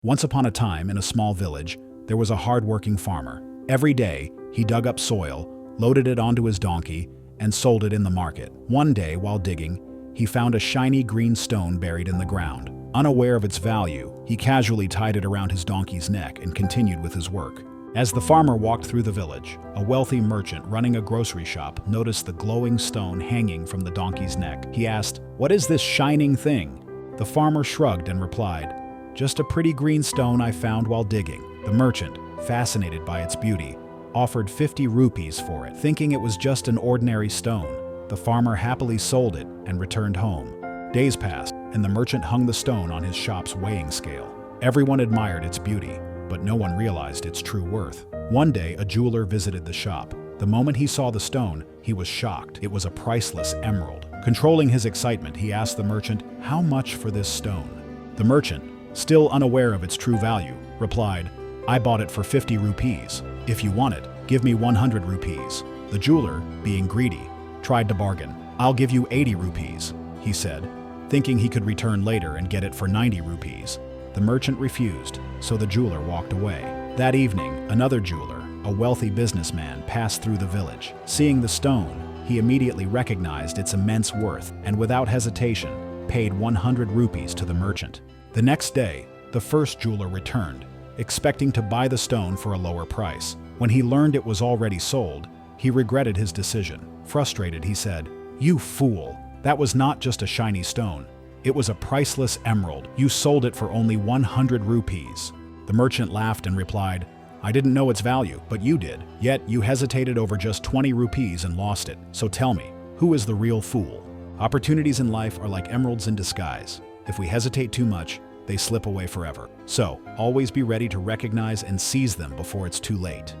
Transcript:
Once upon a time, in a small village, there was a hard-working farmer. Every day, he dug up soil, loaded it onto his donkey, and sold it in the market. One day, while digging, he found a shiny green stone buried in the ground. Unaware of its value, he casually tied it around his donkey's neck and continued with his work. As the farmer walked through the village, a wealthy merchant running a grocery shop noticed the glowing stone hanging from the donkey's neck. He asked, "What is this shining thing?" The farmer shrugged and replied, "Just a pretty green stone I found while digging." The merchant, fascinated by its beauty, offered 50 rupees for it. Thinking it was just an ordinary stone, the farmer happily sold it and returned home. Days passed, and the merchant hung the stone on his shop's weighing scale. Everyone admired its beauty, but no one realized its true worth. One day, a jeweler visited the shop. The moment he saw the stone, he was shocked. It was a priceless emerald. Controlling his excitement, he asked the merchant, "How much for this stone?" The merchant, still unaware of its true value, replied, "I bought it for 50 rupees. If you want it, give me 100 rupees. The jeweler, being greedy, tried to bargain. "I'll give you 80 rupees, he said, thinking he could return later and get it for 90 rupees. The merchant refused, so the jeweler walked away. That evening, another jeweler, a wealthy businessman, passed through the village. Seeing the stone, he immediately recognized its immense worth and without hesitation, paid 100 rupees to the merchant. The next day, the first jeweler returned, expecting to buy the stone for a lower price. When he learned it was already sold, he regretted his decision. Frustrated, he said, "You fool! That was not just a shiny stone. It was a priceless emerald. You sold it for only 100 rupees. The merchant laughed and replied, "I didn't know its value, but you did. Yet you hesitated over just 20 rupees and lost it. So tell me, who is the real fool?" Opportunities in life are like emeralds in disguise. If we hesitate too much, they slip away forever. So, always be ready to recognize and seize them before it's too late.